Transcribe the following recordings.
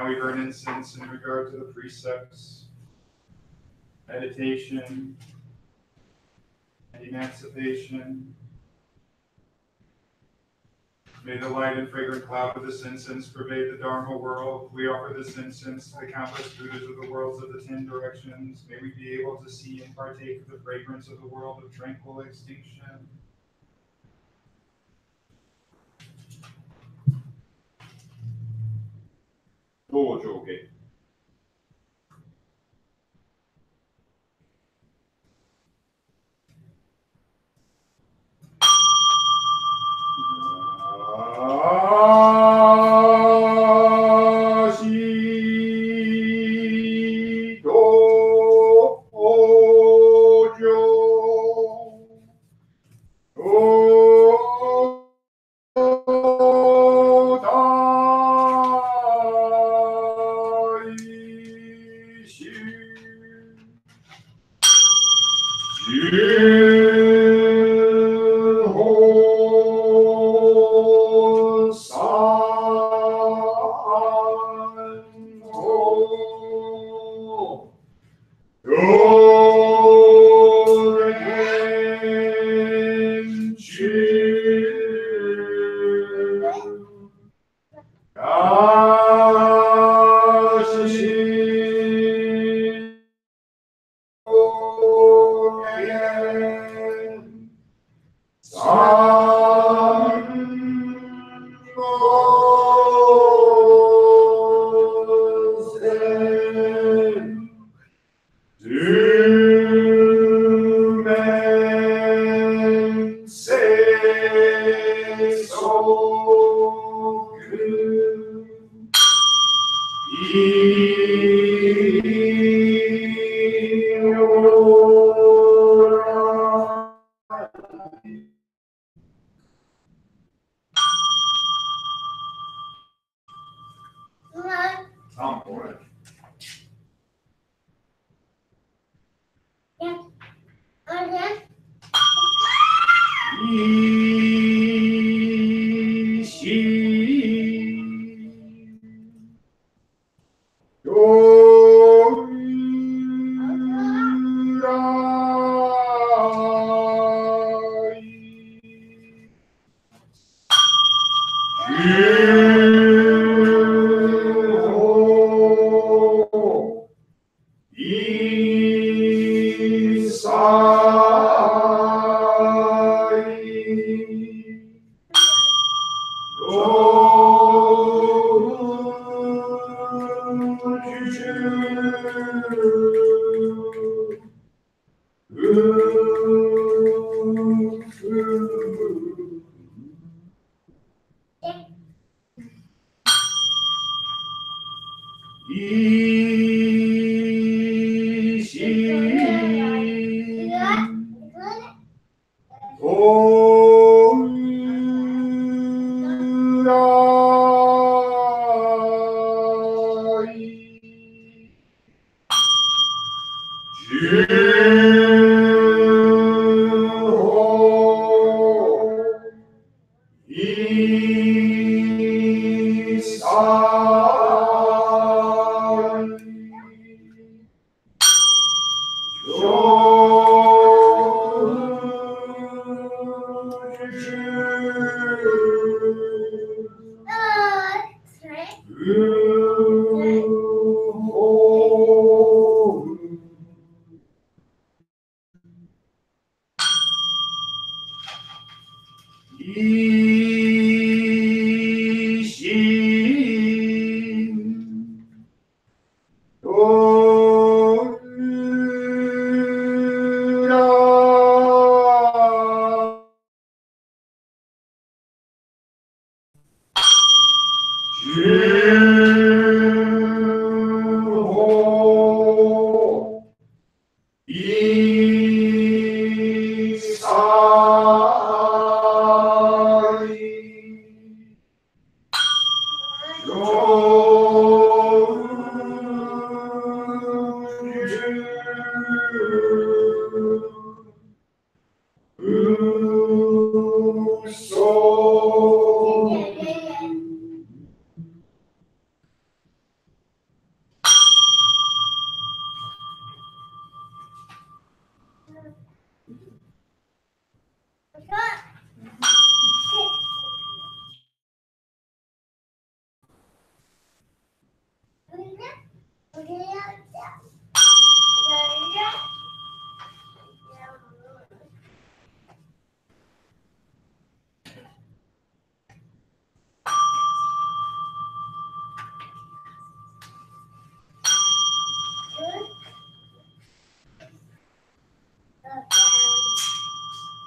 Now we burn incense in regard to the precepts, meditation, and emancipation. May the light and fragrant cloud of this incense pervade the Dharma world. We offer this incense to the countless Buddhas of the worlds of the 10 directions. May we be able to see and partake of the fragrance of the world of tranquil extinction. Dojoge.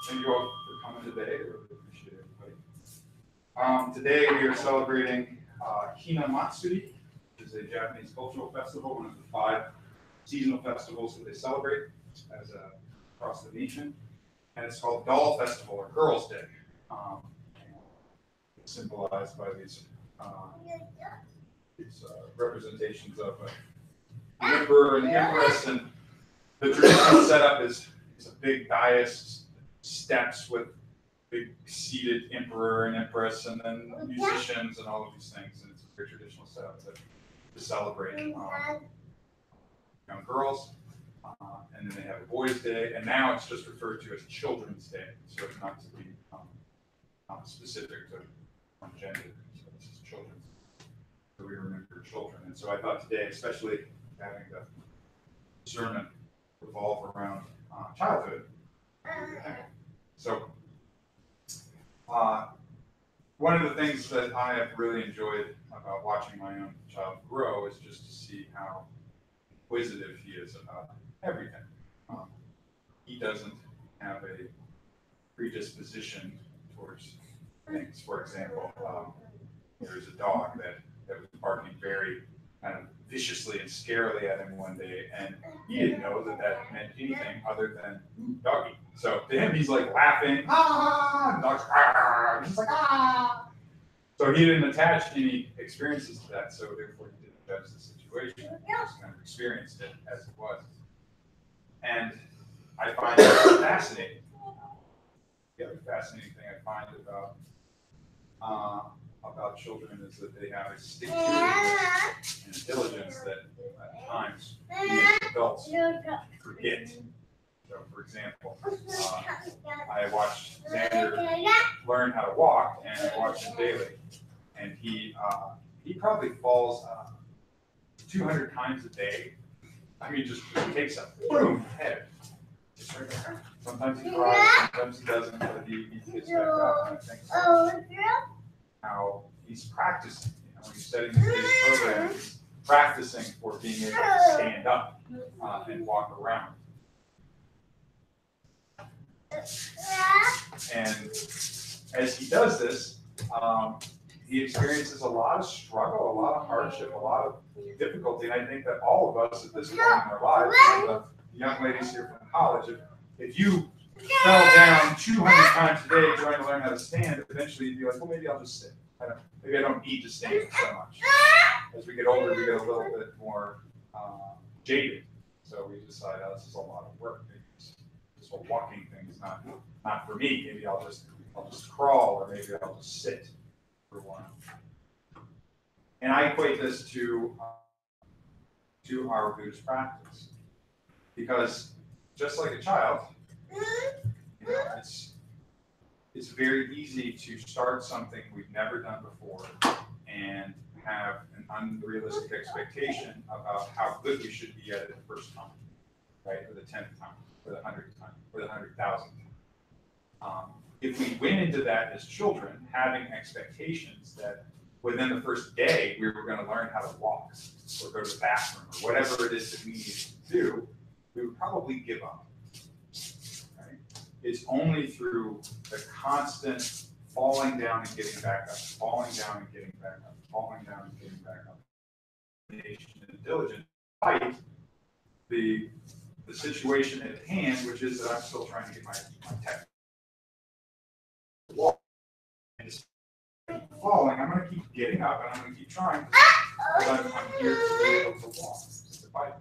Thank you all for coming today. I really appreciate everybody. Today we are celebrating Hina Matsuri, which is a Japanese cultural festival, one of the 5 seasonal festivals that they celebrate across the nation. And it's called Doll Festival or Girls' Day. Symbolized by these representations of the emperor and the empress, and the traditional setup is a big dais, steps with big seated emperor and empress, and then musicians and all of these things. And it's a very traditional setup to celebrate young girls. And then they have a boys' day, and now it's just referred to as Children's Day, so it's not to be specific to one gender. So this is children's. So we remember children, and so I thought today, especially having the sermon revolve around childhood. So, one of the things that I have really enjoyed about watching my own child grow is just to see how inquisitive he is about everything. He doesn't have a predisposition towards things. For example, there's a dog that was barking very kind of viciously and scarily at him one day, and he didn't know that meant anything other than doggy. So to him, he's like laughing, ah, and the dog's ah, and he's like ah. So he didn't attach any experiences to that, so therefore he didn't judge the situation. He just kind of experienced it as it was. And I find that fascinating. The other fascinating thing I find about children is that they have a stick-to-itiveness and a diligence that at times we as adults forget. So, for example, I watched Xander learn how to walk, and I watch him daily, and he probably falls 200 times a day. I mean, just takes a boom head. Just right there. Sometimes he cries, sometimes he doesn't, but he gets back up. And I think how he's practicing. He's setting his day's program, he's practicing for being able to stand up and walk around. And as he does this, he experiences a lot of struggle, a lot of hardship, a lot of difficulty. And I think that all of us at this point in our lives, the young ladies here from college, if you fell down 200 times a day trying to learn how to stand, eventually you'd be like, well, maybe I'll just sit. Maybe I don't need to stand so much. As we get older, we get a little bit more jaded. So we decide, oh, this is a lot of work. Maybe this whole walking thing is not for me. Maybe I'll just crawl, or maybe I'll just sit for a while. And I equate this to our Buddhist practice, because just like a child, you know, it's very easy to start something we've never done before and have an unrealistic expectation about how good we should be at it the first time, right? Or the 10th time, or the 100th time, or the 100,000th time. If we went into that as children, having expectations that within the first day we were going to learn how to walk, or go to the bathroom, or whatever it is that we needed to do, we would probably give up. Right? It's only through the constant falling down and getting back up, falling down and getting back up, falling down and getting back up, and diligence, despite the situation at hand, which is that I'm still trying to get my tech walk. And just falling, I'm going to keep getting up, and I'm going to keep trying, because I'm here to be able to walk, to fight it.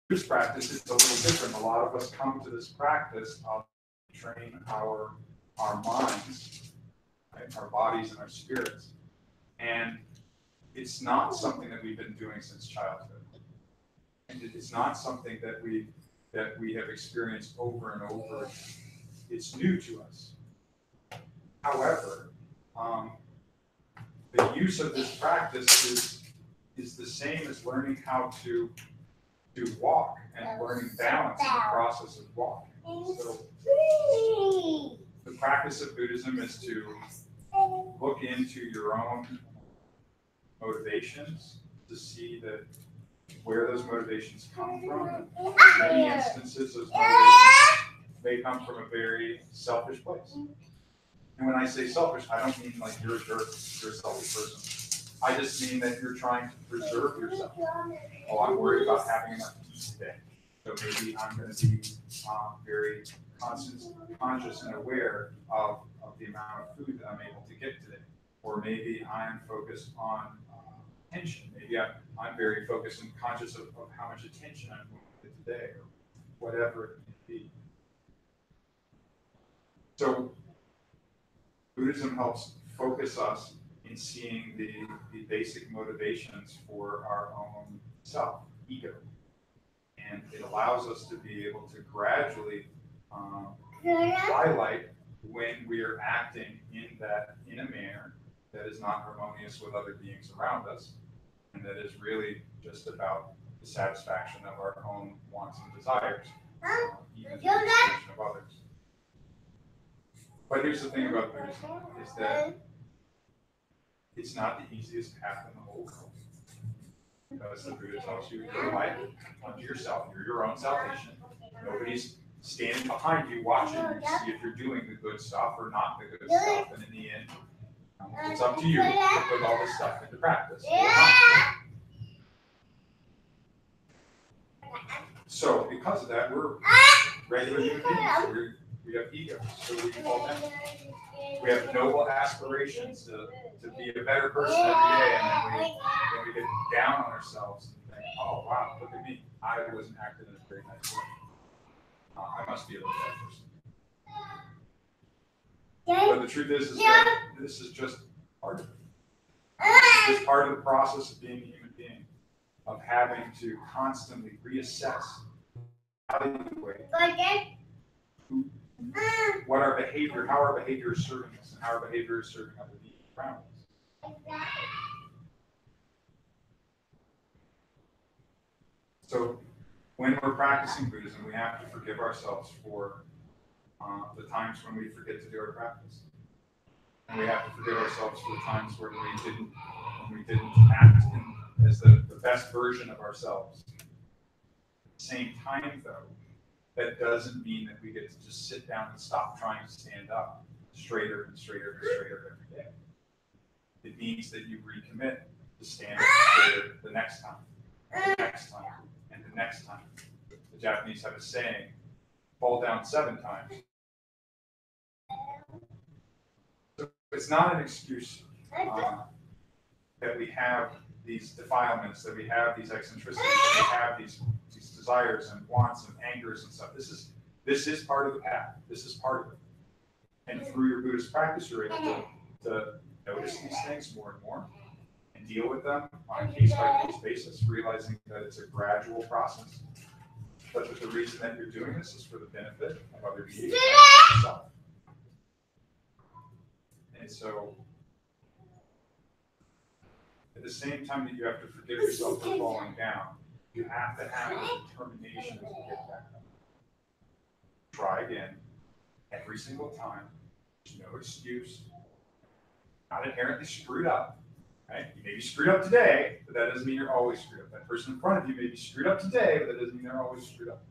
This practice is a little different. A lot of us come to this practice of train our minds, right? Our bodies and our spirits. And it's not something that we've been doing since childhood. And it's not something that we have experienced over and over. It's new to us. However, the use of this practice is the same as learning how to walk and learning balance in the process of walking. So the practice of Buddhism is to look into your own motivations, to see that where those motivations come from. In many instances, those motivations may come from a very selfish place. And when I say selfish, I don't mean like you're a jerk, you're a selfish person. I just mean that you're trying to preserve yourself. Oh, I'm worried about having enough to eat today. So maybe I'm going to be very conscious and aware of the amount of food that I'm able to get today. Or maybe I'm focused on attention. Maybe I'm very focused and conscious of how much attention I'm going to get today, or whatever it may be. So Buddhism helps focus us in seeing the basic motivations for our own self, ego. And it allows us to be able to gradually highlight when we are acting in a manner that is not harmonious with other beings around us, and that is really just about the satisfaction of our own wants and desires, even to the exclusion of others. But here's the thing about Buddhism, is that it's not the easiest path in the whole world. Because the Buddha tells you to rely on yourself. You're your own salvation. Nobody's standing behind you watching you to see if you're doing the good stuff or not the good stuff. And in the end, it's up to you to put all this stuff into practice. So because of that, we're regular human beings. We have egos, so we fall down. We have noble aspirations to be a better person every day, and then we get down on ourselves and think, oh wow, look at me. I wasn't acting in a very nice way. I must be a bad person. But the truth is that this is just part of it. It's just part of the process of being a human being, of having to constantly reassess, evaluate what our behavior, how our behavior is serving us, and how our behavior is serving other people around us. So when we're practicing Buddhism, we have to forgive ourselves for the times when we forget to do our practice. And we have to forgive ourselves for the times where we didn't act as the best version of ourselves. At the same time, though, that doesn't mean that we get to just sit down and stop trying to stand up, straighter and straighter and straighter every day. It means that you recommit to stand straighter the next time, the next time, and the next time. The Japanese have a saying, fall down 7 times. So it's not an excuse that we have these defilements, that we have these eccentricities, that we have these desires and wants and angers and stuff. This is part of the path. This is part of it. And through your Buddhist practice, you're able to notice these things more and more and deal with them on a case-by-case basis, realizing that it's a gradual process, but that the reason that you're doing this is for the benefit of other beings and yourself. And so, at the same time that you have to forgive yourself for falling down, you have to have the determination to get back up. Try again, every single time. There's no excuse. Not inherently screwed up. Right? You may be screwed up today, but that doesn't mean you're always screwed up. That person in front of you may be screwed up today, but that doesn't mean they're always screwed up.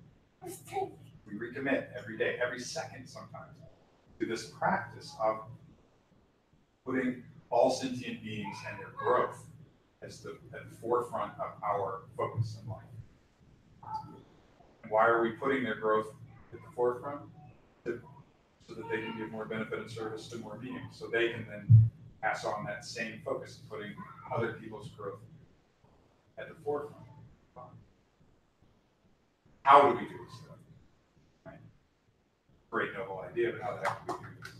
We recommit every day, every second sometimes, to this practice of putting all sentient beings and their growth at the forefront of our focus in life. And why are we putting their growth at the forefront? So that they can give more benefit and service to more beings. So they can then pass on that same focus, putting other people's growth at the forefront. How do we do this stuff? Right? Great noble idea, but how the heck do we do this?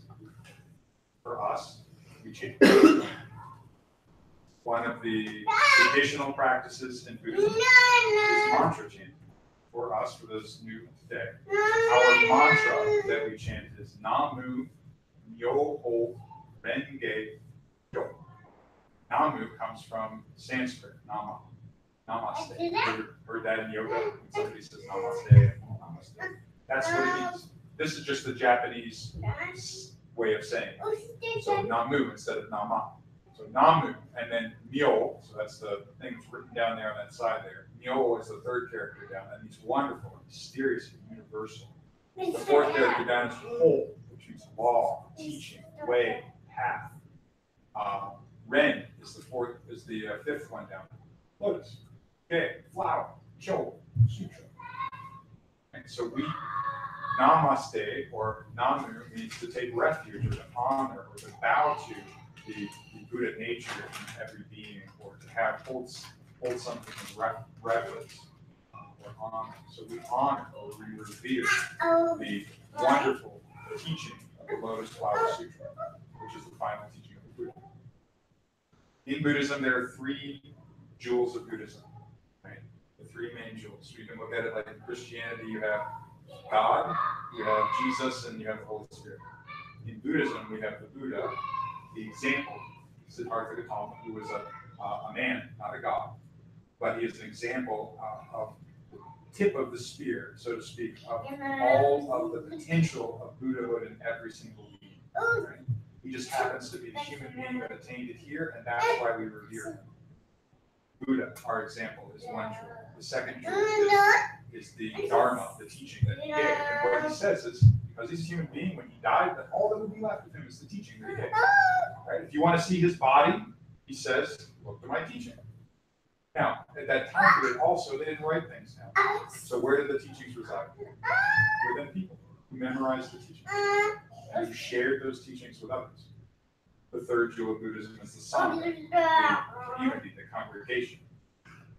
For us, we change. One of the traditional practices in Buddhism is mantra chanting. For us, for those new today, our mantra that we chant is Namu Myoho Renge Kyo. Namu comes from Sanskrit, Nama, Namaste. You heard that in yoga when somebody says Namaste, Namaste. That's what it means. This is just the Japanese way of saying it. So Namu instead of Nama. So Namu, and then Myo, so that's the thing that's written down there on that side there. Myo is the third character down. That means wonderful, mysterious, and universal. The fourth character down is whole, which means law, teaching, way, path. Ren is the fifth one down. Lotus. Okay, flower, Cho, sutra. And so we, Namaste or Namu means to take refuge or to honor or to bow to the Buddha nature in every being, or to hold something in reverence or honor. So we honor or we revere the wonderful teaching of the Lotus Flower Sutra, which is the final teaching of the Buddha. In Buddhism, there are 3 jewels of Buddhism, right? The 3 main jewels. So you can look at it like in Christianity, you have God, you have Jesus, and you have the Holy Spirit. In Buddhism, we have the Buddha, the example, Siddhartha Gautama, who was a man, not a god. But he is an example of the tip of the spear, so to speak, of all of the potential of Buddhahood in every single being. Right? He just happens to be the human being that attained it here, and that's why we revere him. Buddha, our example, is one jewel. The second jewel is the Dharma, the teaching that he gave. And what he says is, because he's a human being, when he died, that all that would be left of him is the teaching that he gave. Right? If you want to see his body, he says, look to my teaching. Now, at that time period also, they didn't write things down. So where did the teachings reside? Within people who memorized the teachings and who shared those teachings with others. The third jewel of Buddhism is the Sangha, the community, the congregation.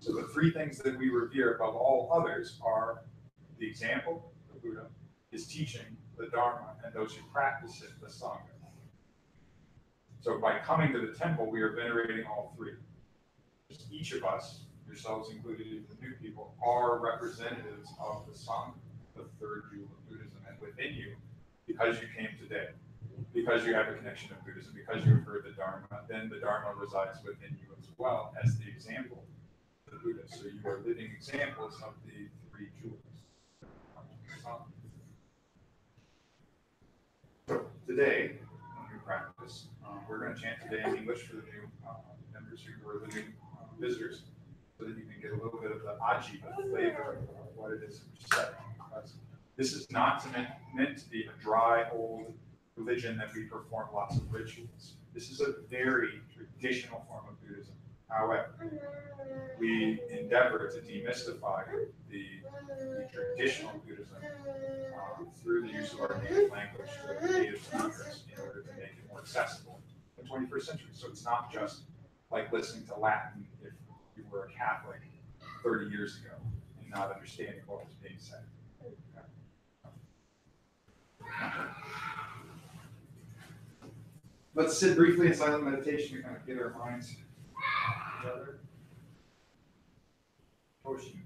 So the 3 things that we revere above all others are the example, the Buddha, his teaching, the Dharma, and those who practice it, the Sangha. So by coming to the temple, we are venerating all 3. Just each of us, yourselves included, even the new people, are representatives of the Sangha, the third jewel of Buddhism. And within you, because you came today, because you have a connection of Buddhism, because you have heard the Dharma, then the Dharma resides within you as well as the example of the Buddha. So you are living examples of the 3 jewels. So today, when we practice, we're going to chant today in English for the new members who are living visitors, so that you can get a little bit of the aji, the flavor of what it is we're saying. This is not meant to be a dry, old religion that we perform lots of rituals. This is a very traditional form of Buddhism. However, we endeavor to demystify the traditional Buddhism through the use of our native language to native speakers in order to make it more accessible in the 21st century. So it's not just like listening to Latin if you were a Catholic 30 years ago and not understanding what was being said. Let's sit briefly in silent meditation to kind of get our minds together. Toshi.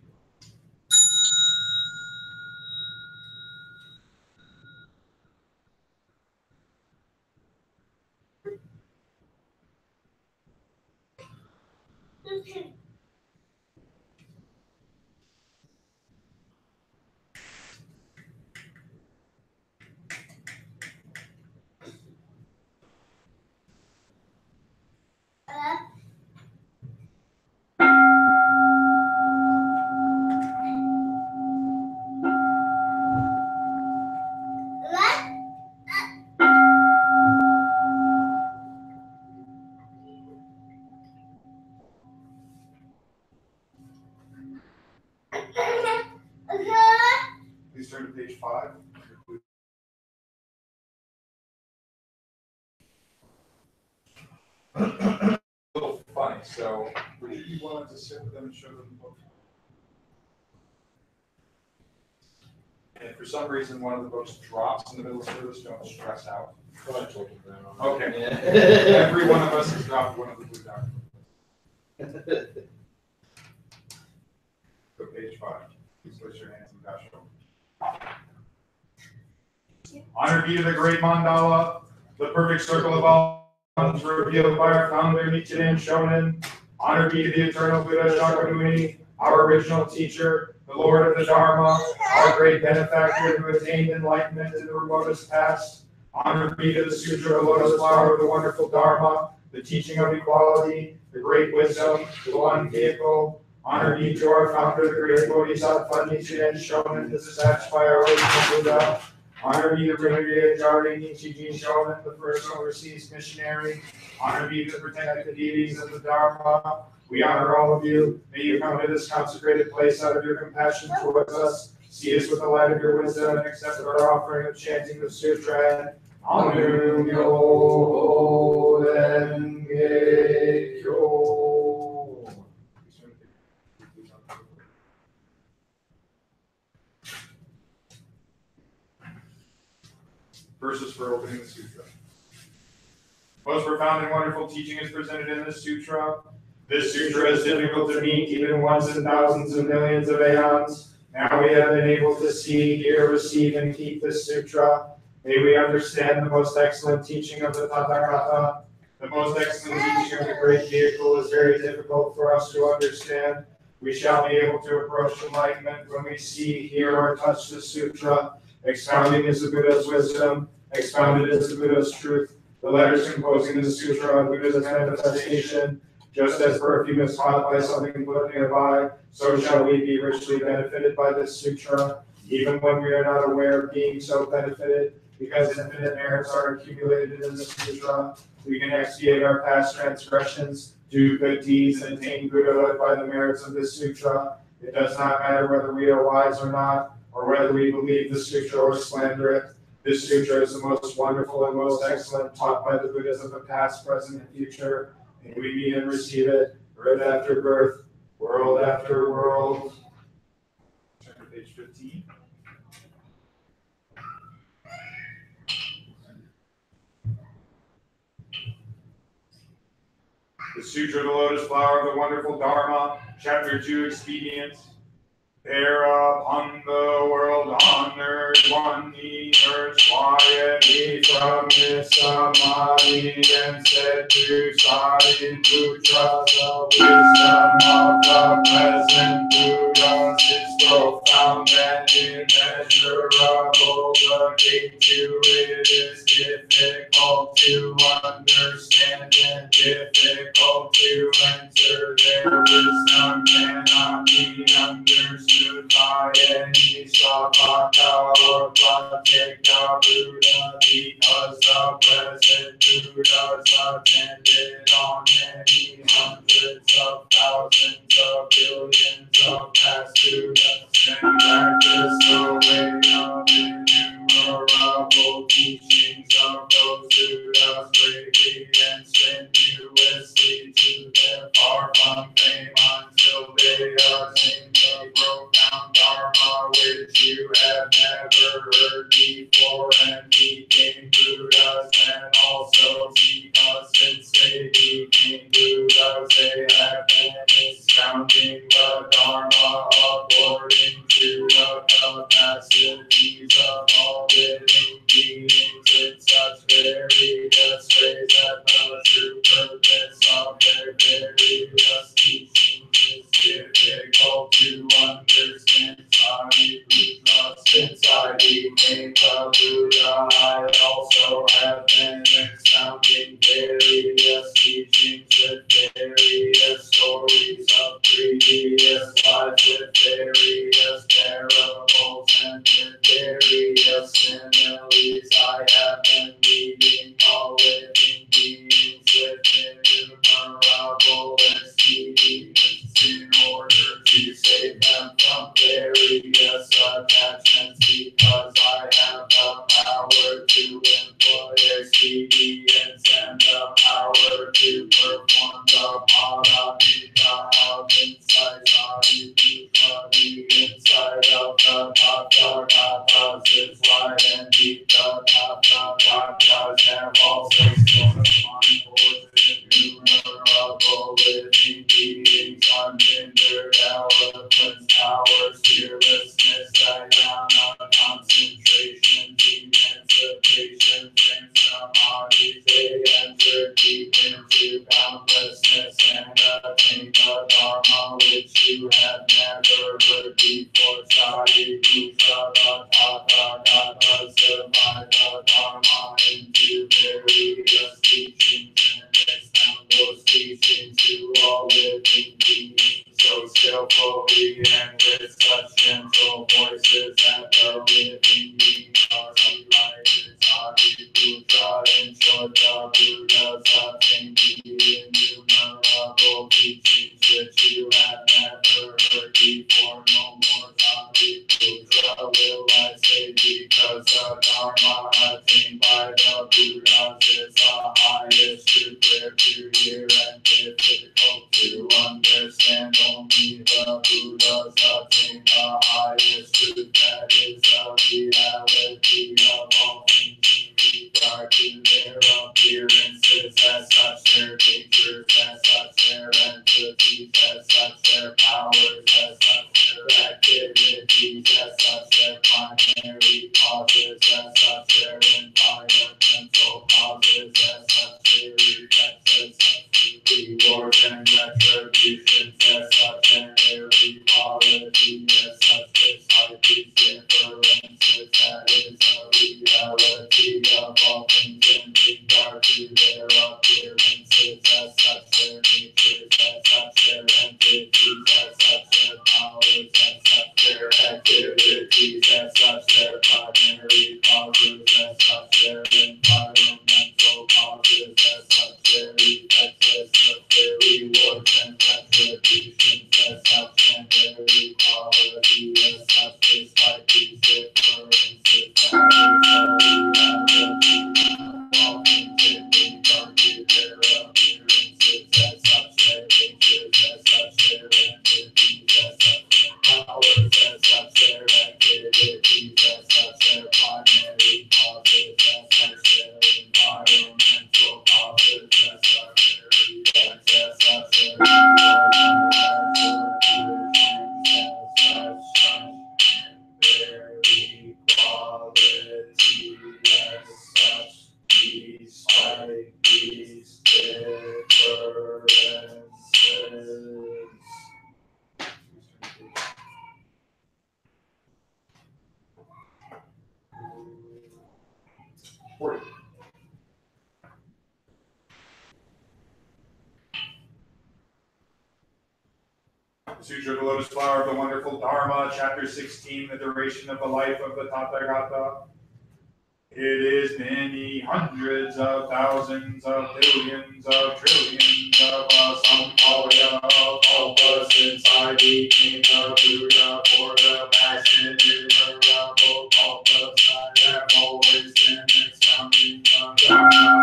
Please turn to page 5. A little funny, so would you be willing to sit with them and show them the book? And if for some reason one of the books drops in the middle of service, don't stress out. Okay. Every one of us has dropped one of the blue documents. So page 5. Please place your hands in Dasho. Honor be to the great mandala, the perfect circle of all revealed by our founder Nichiren Shonin. Honor be to the eternal Buddha Shakyamuni, our original teacher, the Lord of the Dharma, our great benefactor who attained enlightenment in the remotest past. Honor be to the Sutra, the lotus flower of the wonderful Dharma, the teaching of equality, the great wisdom, the one vehicle. Honor be to our founder, the great Bodhisattva Nichiren Shonin, dispatched by our original Buddha. Honor be to Rinpoche Jari Nichijin Shonin, the first overseas missionary. Honor be to the protected deities of the Dharma. We honor all of you. May you come to this consecrated place out of your compassion towards us. See us with the light of your wisdom and accept our offering of chanting the sutra. Amen. Verses for opening the sutra. Most profound and wonderful teaching is presented in this sutra. This sutra is difficult to meet even once in thousands and millions of aeons. Now we have been able to see, hear, receive, and keep this sutra. May we understand the most excellent teaching of the Tathagata. The most excellent teaching of the great vehicle is very difficult for us to understand. We shall be able to approach enlightenment when we see, hear, or touch the sutra. Expounding is the Buddha's wisdom, expounded is the Buddha's truth. The letters composing the sutra are Buddha's manifestation. Just as perfume is caught by something put nearby, so shall we be richly benefited by this sutra, even when we are not aware of being so benefited, because infinite merits are accumulated in the sutra. We can expiate our past transgressions, do good deeds, and attain Buddhahood by the merits of this sutra. It does not matter whether we are wise or not, or whether we believe the sutra or slander it. This sutra is the most wonderful and most excellent taught by the Buddhas of the past, present, and future. May we meet and receive it, birth after birth, world after world. Turn to page 15. The Sutra of the Lotus Flower of the Wonderful Dharma, Chapter 2, Expedient. There upon the world honored one emerged quietly from his samadhi and said to Sariputra, the wisdom of the present Buddhas is profound and immeasurable. The gate to it is difficult to understand and difficult to enter. nature, their wisdom cannot be understood by any Shavaka or Pratyeka Buddha, because the present Buddhas attended on many hundreds of thousands of billions of past Buddhas, and practice the way of innumerable teachings of those Buddhas greatly and strenuously to their far from fame until they attain the profound Dharma which you have never heard before and became Buddhas, and also because since they became Buddhas they have been expounding the Dharma according to the capacities of all living beings in such various ways that the true purpose of their various teachings is difficult to understand. Since I became a Buddha, I also have been expounding various teachings with various stories of previous lives, with various parables and with various similes. I have been leading all living beings with innumerable expedients in order to save them from various attachments, because I have the power to employ expedients and the power to perform the paramita of insight, the inside of the Tathagatas is wide and deep. The Tathagatas have also shown mind forces, innumerable living beings, unhindered eloquence, power, fearlessness, dhyana, concentration, emancipation, and samadhi. They enter deep into boundlessness and attain the Dharma which you have never heard before. Sariputta, the Tathagatas divide the Dharma into various teachings and expound those teachings to all living beings so skillfully and with such gentle voices that the living beings are delighted. Sariputta, in short, the Buddhas attain the innumerable teachings which you have never heard before. No more Sariputta will I say, because the Dharma attained by the Buddhas is the highest truth where to hear and difficult to understand. Only the Buddhas attain the highest truth, that is the reality of all things in regard to their appearances, as such their natures, as such their entities, as such their powers, as such their activities, as such their primary causes, as such their environmental causes, as such their effects, as such rewards and retributions, as such their equality, as such despite these differences, that is the reality of all things in regard to their appearances, as such their natures, as such their entities, The Sutra of the Lotus Flower of the Wonderful Dharma, Chapter 16, the duration of the life of the Tathagata. It is many hundreds of thousands of billions of trillions of asampalya kalpas inside the king of Buddha for the passionate innumerable kalpas I have always been expounding the Dharma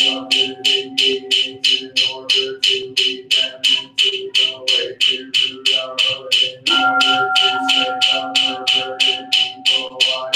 of living beings in order to lead them into the way to Buddha, in order to save the perverted people. I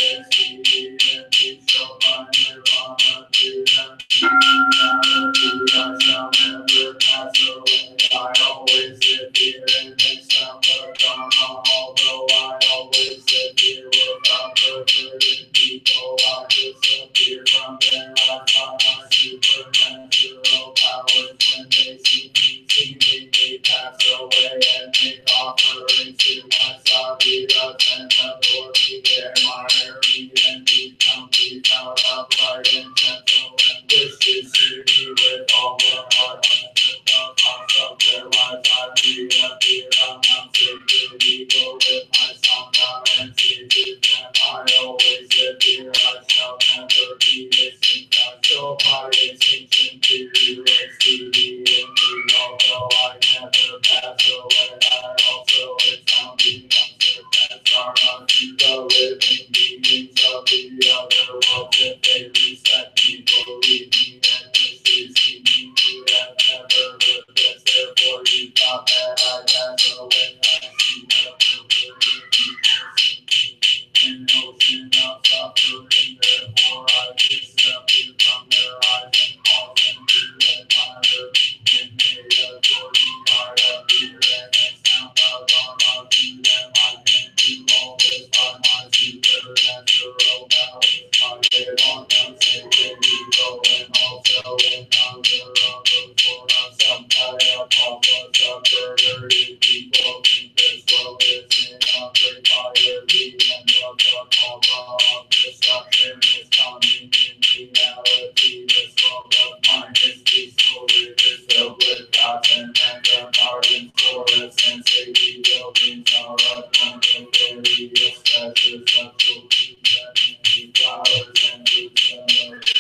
shall find nirvana to them. Reality I shall never pass away. I always live here and expound the Dharma. Although I always live here without perverted people, I disappear from their life by my supernatural powers. When they see me seemingly pass away and make offerings to my savitas and adore me, admire me, and become without upright and gentle, and wish to serve me with all their heart and with the thoughts of their lives. I reappear on Mount Sacred Eagle with my sangha and say to them, I always live here, I shall never be extinct. I shall by extinction to exceed in me, although I never pass away. I also expound the unsurpassed Dharma to the living beings of the other world. If they respect me, believe me, and wish to see me, you have never lived this. Therefore you thought that I pass away. I see the perverted people sinking in an ocean of suffering. Therefore I disappear from their eyes and cause them to admire. When they adore me, I appear and expound the Dharma to them. I can do all this by my supernatural powers. I live on the sacred eagle and also in other of those for us. Sampaya Papas of perverted people think this world is in a great fire. The end of the Kalpa of destruction is coming in reality. This world of mine is peaceful. It is filled with gods and mega gardens, forests, and safety buildings are adorned with various treasures of jewelry and many flowers and fruits and herbs.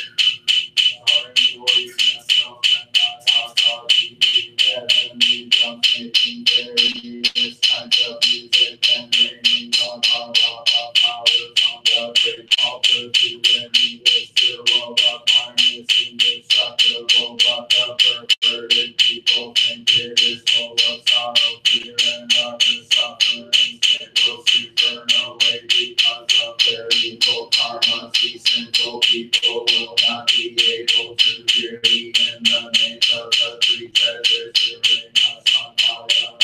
Are enjoying myself and my house are deeply heavenly drums making various kinds of music and raining on powers on the great altar to any this world of mine is indestructible, but the perverted people think it is full of sorrow, fear, and other sufferings. It will soon burn away because of their evil karma. These sinful people will not be able to hear me in the name of the three treasures. During us on fire,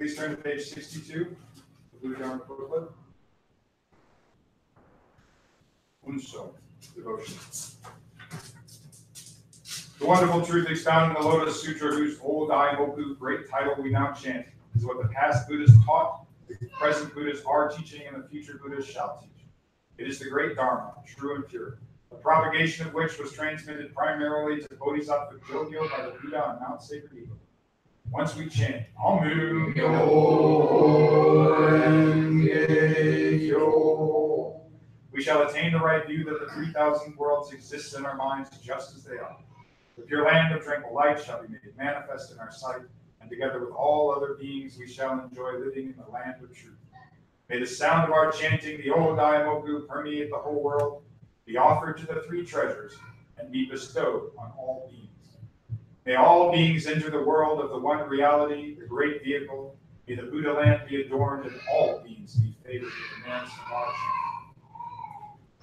Please turn to page 62, the Blue Dharma booklet. Unso, devotion. The wonderful truth expounded in the Lotus Sutra, whose old Daimoku great title we now chant, is what the past Buddhas taught, the present Buddhas are teaching, and the future Buddhas shall teach. It is the great Dharma, true and pure, the propagation of which was transmitted primarily to Bodhisattva Jogyo by the Buddha on Mount Sacred Eagle. Once we chant, Amu Myo Renge Kyo, we shall attain the right view that the 3,000 worlds exist in our minds just as they are. The pure land of tranquil light shall be made manifest in our sight, and together with all other beings we shall enjoy living in the land of truth. May the sound of our chanting the old Daimoku permeate the whole world, be offered to the three treasures, and be bestowed on all beings. May all beings enter the world of the one reality, the great vehicle. May the Buddha land be adorned, and all beings be favored with the demands of our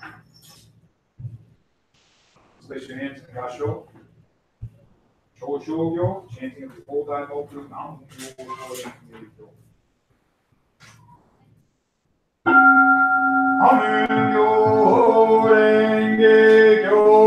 chanting. Place your hands in Gasho. Shōshōgyo, chanting of the old Daimoku, Nam Myo Renge Kyo. Amu Myo Renge Kyo.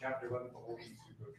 chapter 11, the Holy Sutra.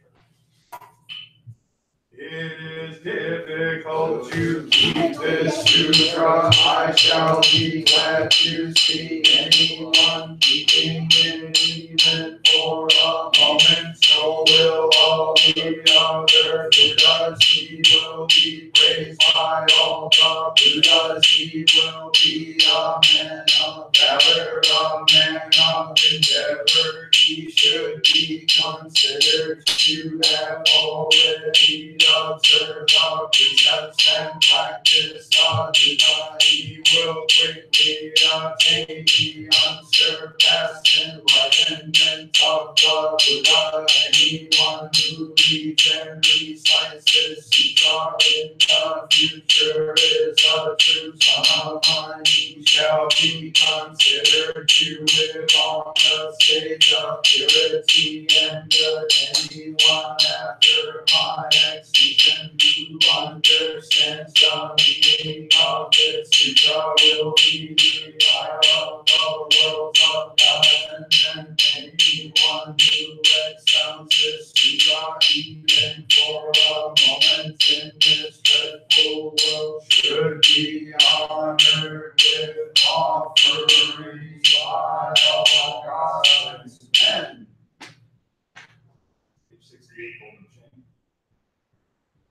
It is difficult to keep this sutra. I shall be glad to see anyone keeping it even for a moment. So will all the other Buddhas. He will be praised by all the Buddhas. He will be a man of valor, a man of endeavor. He should be considered to have already observe the precepts and practice the Buddha. He will quickly attain the unsurpassed enlightenment of the Buddha. Anyone who reads and recites this sutra in the future is a true son of mine. He shall be considered to live on the stage of purity and good. Anyone after my extinction who understands the meaning of this sutra will be the isle of the world of God. And anyone who excels this sutra even for a moment in this dreadful world should be honored with offerings by all gods and men. Page 68, Golden Chain.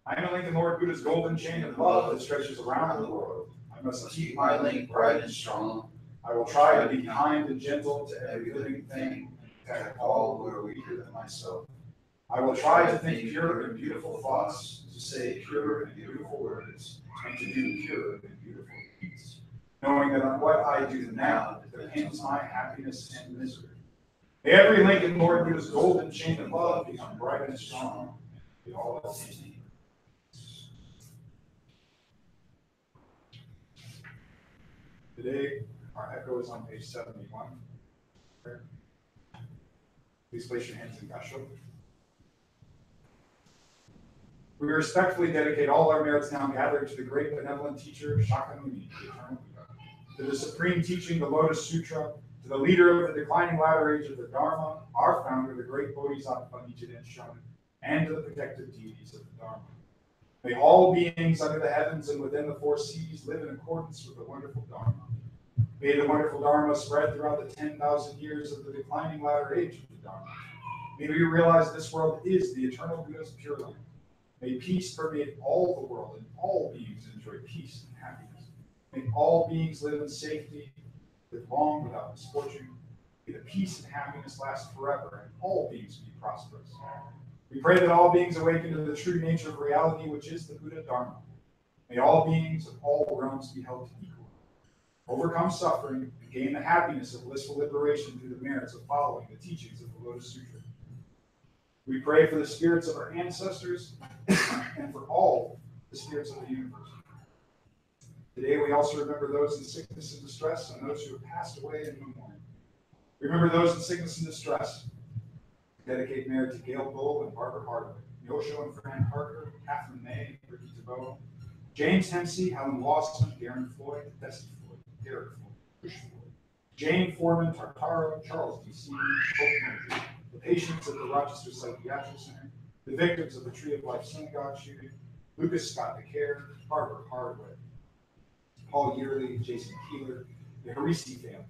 I am a link in Lord Buddha's golden chain of love that stretches around the world. I must keep my link bright and strong. I will try to be kind and gentle to every living thing and protect all who are weaker than myself. I will try to think pure and beautiful thoughts, to say pure and beautiful words, and to do pure and beautiful deeds, knowing that on what I do now depends my happiness and misery. May every link in Lord Buddha's golden chain of love become bright and strong, and be all attain. Today, our echo is on page 71. Please place your hands in Gasho. We respectfully dedicate all our merits now gathered to the great benevolent teacher, Shakyamuni, the eternal Buddha, to the supreme teaching, the Lotus Sutra, to the leader of the declining latter age of the Dharma, our founder, the great Bodhisattva Nichiren Shonin, and to the protective deities of the Dharma. May all beings under the heavens and within the four seas live in accordance with the wonderful Dharma. May the wonderful Dharma spread throughout the 10,000 years of the declining latter age of the Dharma. May we realize this world is the eternal Buddha's pure land. May peace permeate all the world and all beings enjoy peace and happiness. May all beings live in safety, live long without misfortune. May the peace and happiness last forever and all beings be prosperous. We pray that all beings awaken to the true nature of reality, which is the Buddha Dharma. May all beings of all realms be held equal, overcome suffering, and gain the happiness of blissful liberation through the merits of following the teachings of the Lotus Sutra. We pray for the spirits of our ancestors and for all the spirits of the universe. Today we also remember those in sickness and distress and those who have passed away in memoriam. Remember those in sickness and distress. Dedicate merit to Gail Bull and Barbara Hardwick, Yosho and Fran Parker, Catherine May, Ricky DeBoe, James Hempsey, Helen Lawson, Darren Floyd, Dusty Floyd, Derek Floyd, Bush Floyd, Jane Foreman, Tartaro, Charles D.C., Hope Murphy, the patients at the Rochester Psychiatric Center, the victims of the Tree of Life Synagogue shooting, Lucas Scott DeCare, Barbara Hardwick, Paul Yearley, Jason Keeler, the Harisi family,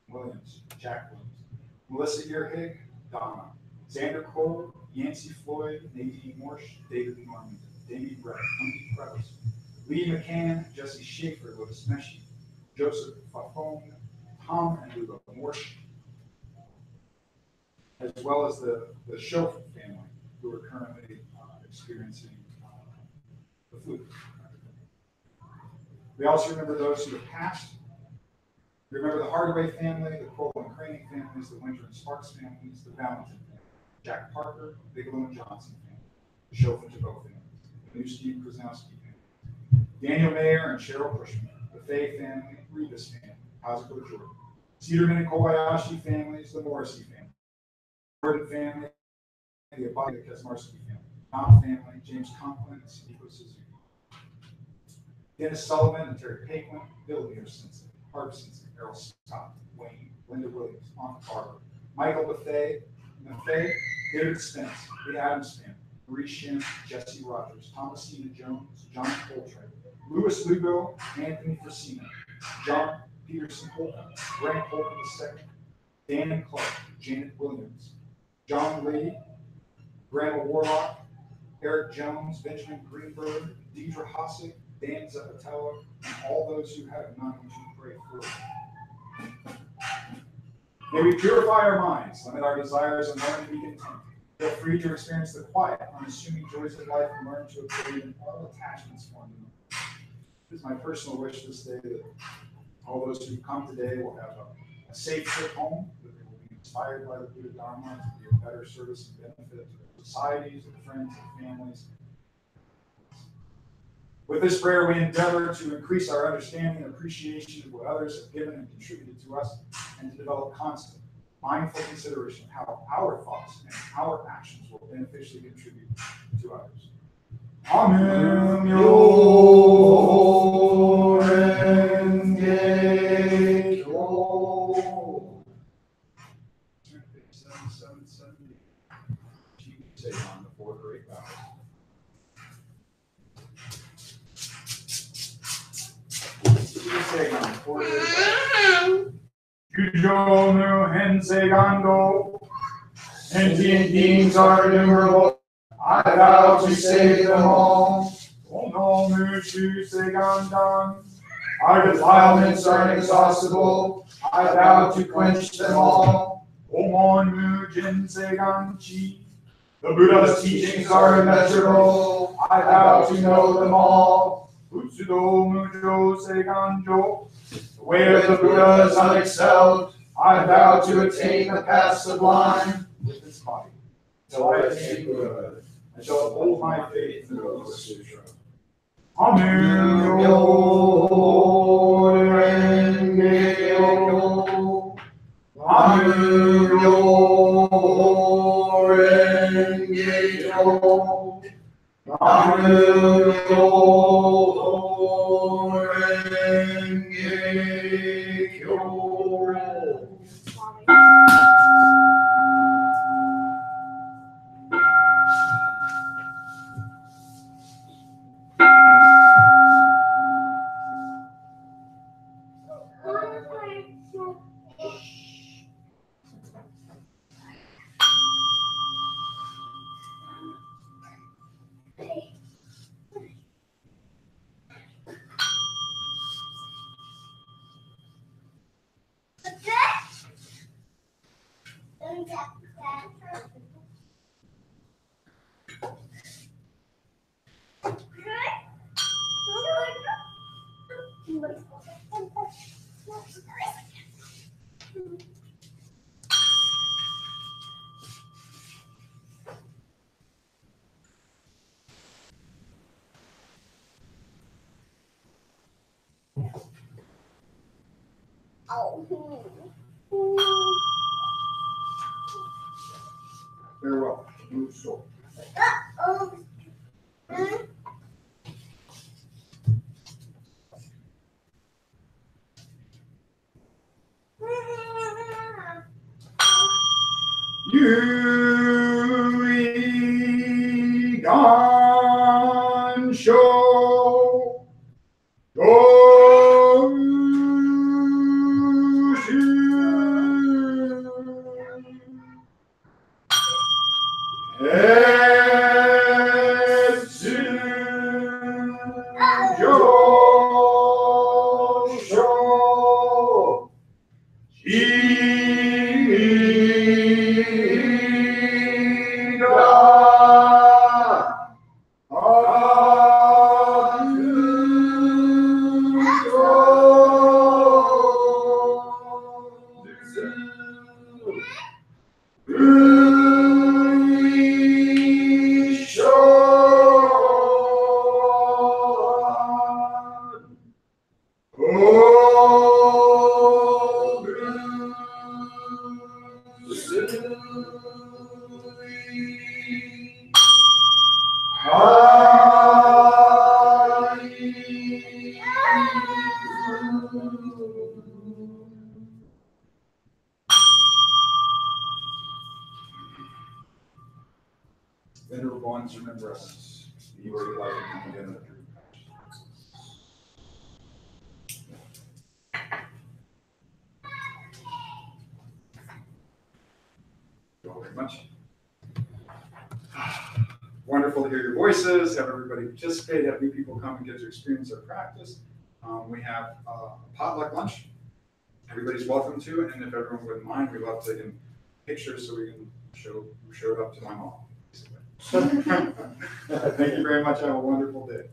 Williams, Jack Williams, Melissa Earhig, Donna, Xander Cole, Yancey Floyd, Nadine Morsch, David Norman, Damien Brett, Wendy Crevice, Lee McCann, Jesse Schaefer, Lotus Meshi, Joseph Fafone, Tom and Luba Morsch, as well as the Schofield family, who are currently experiencing the flu. We also remember those who have passed. We remember the Hardaway family, the Kroll and Crane families, the Winter and Sparks families, the Valentin family, Jack Parker, Bigelow and Johnson family, the Schofield and Jabot families, the Newski and Krasnowski family, Daniel Mayer and Cheryl Cushman, the Fay family, Rebus family, Hazuko Jordan, Cedarman and Kobayashi families, the Morrissey family, Jordan family, the Abadi Kazmarsky family, Tom family, James Conklin, and Sadiqo Suzuki, Dennis Sullivan and Terry Paquin, Bill Mearson, Harb Simpson, Errol Scott, Wayne, Linda Williams, Aunt Barbara, Michael Buffet, Maffei, David Spence, the Adams Family, Marie Shinn, Jesse Rogers, Thomasina Jones, John Coltrane, Louis Lugo, Anthony Frasino, John Peterson Holcomb, Grant Holcomb II, Dan Clark, Janet Williams, John Lee, Grandma Warlock, Eric Jones, Benjamin Greenberg, Deidre Hossick, Dan Zappatello, and all those who have none to pray for. May we purify our minds, limit our desires, and learn to be content. Feel free to experience the quiet, unassuming joys of life and learn to abandon all attachments formed in them. It is my personal wish this day that all those who come today will have a safe trip home, that they will be inspired by the Buddha Dharma to be of better service and benefit to their societies, their friends, and families. With this prayer, we endeavor to increase our understanding and appreciation of what others have given and contributed to us, and to develop constant, mindful consideration of how our thoughts and our actions will beneficially contribute to others. Amen. Say on the four great vows. Yujo no hensegando, sentient beings are innumerable. I vow to save them all. Ono mushu segandan. Our defilements are inexhaustible. I vow to quench them all. Omon mujin seganchi. The Buddha's teachings are immeasurable. I vow to know them all. Utsudo mujo seganjo. The way of the Buddha is unexcelled. I vow to attain the path sublime with this body. Till I attain Buddhahood, I shall uphold my faith in the Lotus Sutra. Amen. Farewell. Move soul. Yui Gansho Oh going to remember us. Be where you like to be in the truth. Thank you all very much. Wonderful to hear your voices, have everybody participate, have new people come and get to experience our practice. We have a potluck lunch. Everybody's welcome to it, and if everyone wouldn't mind, we'd love to take pictures so we can show who showed up to my mom. Thank you very much. Have a wonderful day.